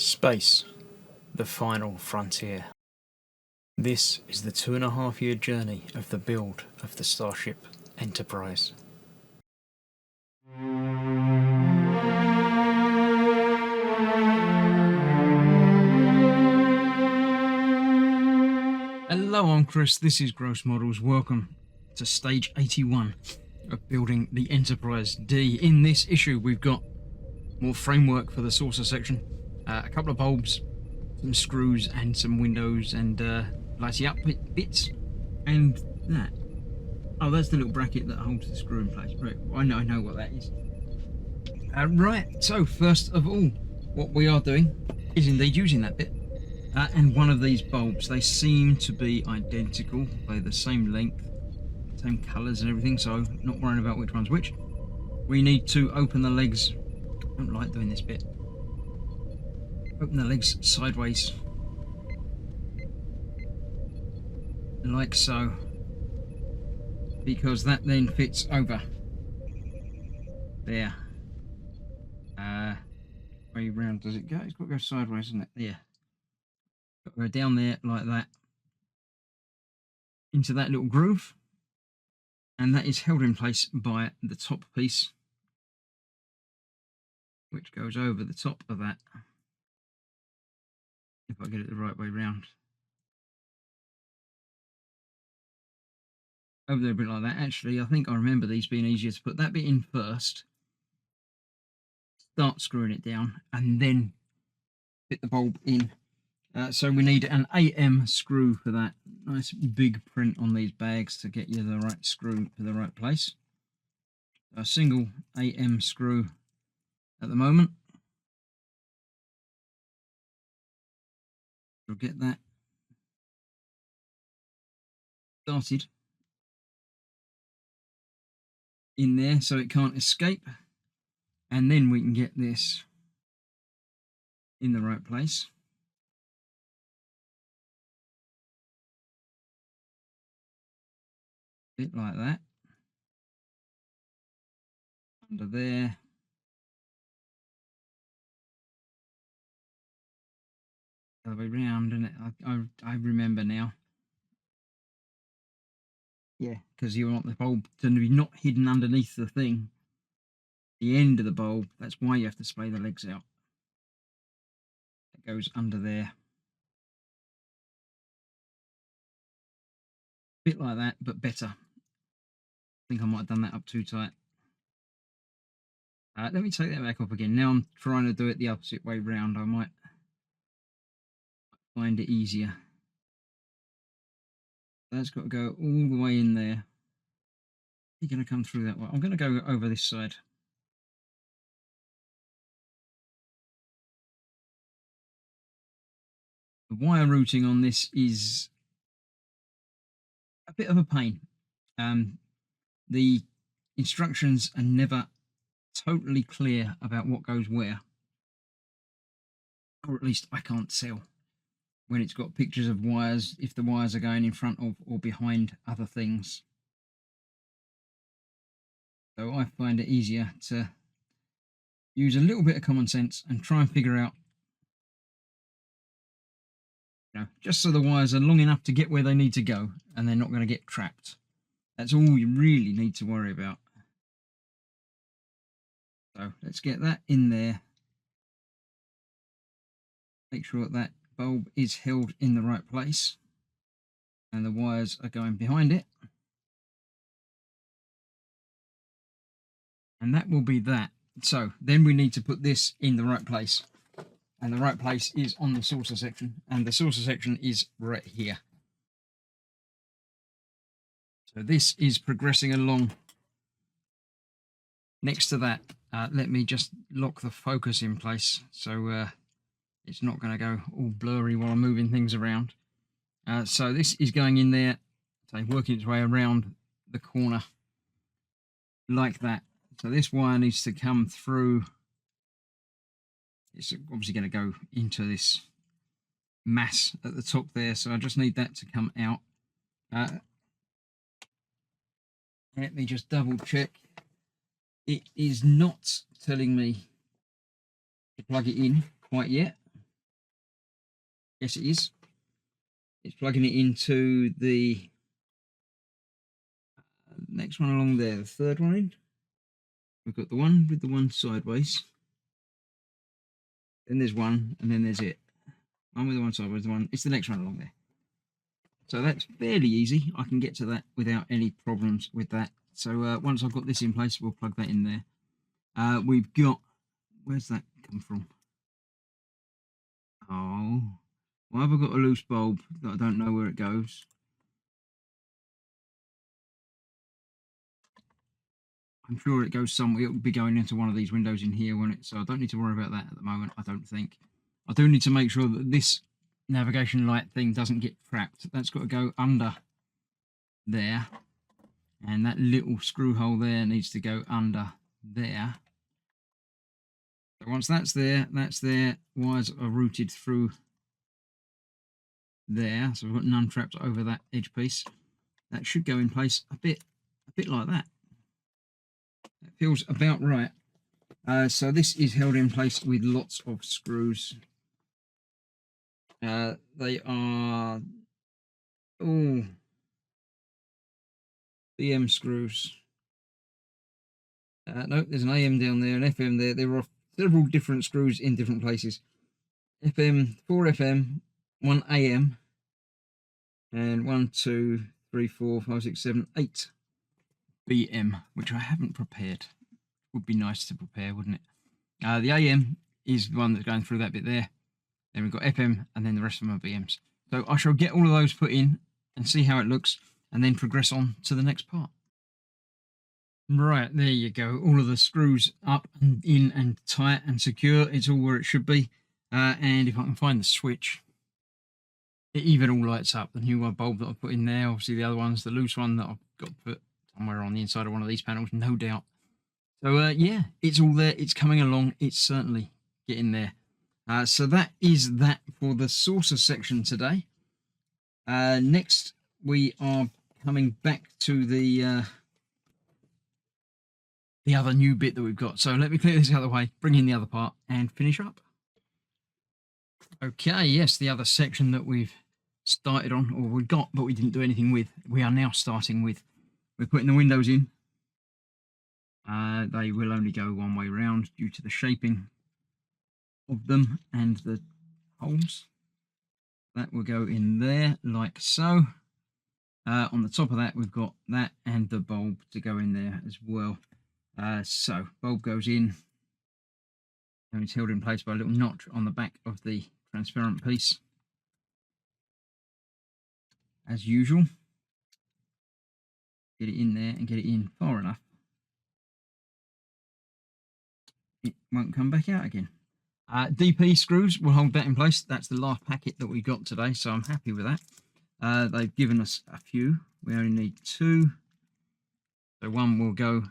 Space, the final frontier. This is the 2.5-year journey of the build of the Starship Enterprise. Hello, I'm Chris, this is Gross Models. Welcome to stage 81 of building the Enterprise-D. In this issue we've got more framework for the saucer section, a couple of bulbs, some screws and some windows and lighty up bits, and that. Oh, that's the little bracket that holds the screw in place. Right, I know what that is. Right, so first of all, what we are doing is indeed using that bit. And one of these bulbs, they seem to be identical, they're the same length, same colours and everything, so not worrying about which one's which. We need to open the legs. I don't like doing this bit. Open the legs sideways, like so, because that then fits over there. Way round does it go? It's got to go sideways, isn't it? Yeah. Got to go down there like that, into that little groove, and that is held in place by the top piece, which goes over the top of that. If I get it the right way round. Over there a bit like that. Actually, I think I remember these being easier to put that bit in first, start screwing it down, and then fit the bulb in. So we need an AM screw for that. Nice big print on these bags to get you the right screw to the right place. A single AM screw at the moment. We'll get that started in there so it can't escape, and then we can get this in the right place. Bit like that. Under there. The other way round, isn't it? I remember now. Yeah, because you want the bulb to be not hidden underneath the thing. The end of the bulb, that's why you have to splay the legs out. It goes under there. Bit like that, but better. I think I might have done that up too tight. Let me take that back up again. Now I'm trying to do it the opposite way round. I might find it easier. That's got to go all the way in there. You're going to come through that way. I'm going to go over this side. The wire routing on this is a bit of a pain. The instructions are never totally clear about what goes where, or at least I can't tell when it's got pictures of wires, if the wires are going in front of or behind other things. So I find it easier to use a little bit of common sense and try and figure out, just so the wires are long enough to get where they need to go and they're not going to get trapped. That's all you really need to worry about. So let's get that in there. Make sure that bulb is held in the right place and the wires are going behind it. And that will be that. So then we need to put this in the right place. And the right place is on the saucer section. And the saucer section is right here. So this is progressing along. Next to that, let me just lock the focus in place so it's not going to go all blurry while I'm moving things around. So this is going in there, so working its way around the corner like that. So this wire needs to come through. It's obviously going to go into this mass at the top there, so I just need that to come out. Let me just double check. It is not telling me to plug it in quite yet. Yes, it is. It's plugging it into the next one along there, the third one in. We've got the one with the one sideways. Then there's one, and then there's it. One with the one sideways, the one. It's the next one along there. So that's fairly easy. I can get to that without any problems with that. So once I've got this in place, we'll plug that in there. We've got, where's that come from? Oh, why have I got a loose bulb that I don't know where it goes? I'm sure it goes somewhere. It'll be going into one of these windows in here, won't it? So I don't need to worry about that at the moment, I don't think. I do need to make sure that this navigation light thing doesn't get trapped. That's got to go under there. And that little screw hole there needs to go under there. So once that's there, wires are routed through there. So we've got none trapped over that edge piece. That should go in place a bit like that. That feels about right. So this is held in place with lots of screws. They are all BM screws. No, there's an AM down there, an FM there. There are several different screws in different places. FM, 4 FM, 1 AM, and 1, 2, 3, 4, 5, 6, 7, 8 BM, which I haven't prepared. Would be nice to prepare, wouldn't it? The AM is the one that's going through that bit there. Then we've got FM, and then the rest of them are BMs. So I shall get all of those put in and see how it looks, and then progress on to the next part. Right, there you go. All of the screws up and in and tight and secure. It's all where it should be. And if I can find the switch, it even all lights up. The new bulb that I put in there, obviously the other one's the loose one that I've got to put somewhere on the inside of one of these panels, no doubt. So yeah, it's all there. It's coming along. It's certainly getting there. So that is that for the saucer section today. Next, we are coming back to the other new bit that we've got. So let me clear this out of the way, bring in the other part, and finish up. Okay, yes, the other section that we've started on, or we got, but we didn't do anything with, we are now starting with. We're putting the windows in. They will only go one way round due to the shaping of them and the holes. That will go in there like so. On the top of that, we've got that and the bulb to go in there as well. So bulb goes in, and it's held in place by a little notch on the back of the transparent piece, as usual. Get it in there and get it in far enough. It won't come back out again. DP screws will hold that in place. That's the last packet that we got today, so I'm happy with that. They've given us a few. We only need 2. So one will go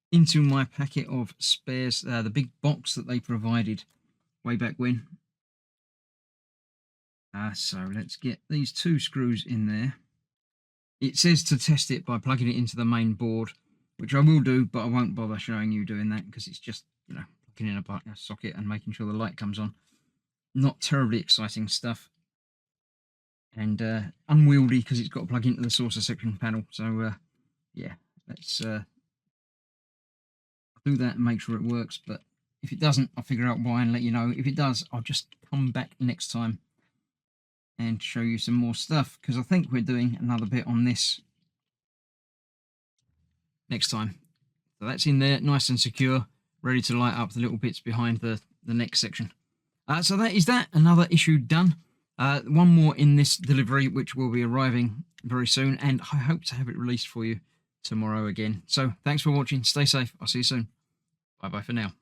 into my packet of spares, the big box that they provided way back when. So let's get these 2 screws in there. It says to test it by plugging it into the main board, which I will do, but I won't bother showing you doing that because it's just, you know, plugging in a socket and making sure the light comes on. Not terribly exciting stuff. And unwieldy because it's got to plug into the saucer section panel. So yeah, let's do that and make sure it works. But if it doesn't, I'll figure out why and let you know. If it does, I'll just come back next time and show you some more stuff, because I think we're doing another bit on this next time. So that's in there, nice and secure, ready to light up the little bits behind the next section. So that is that, another issue done. One more in this delivery, which will be arriving very soon, and I hope to have it released for you tomorrow again. So thanks for watching, stay safe, I'll see you soon. Bye bye for now.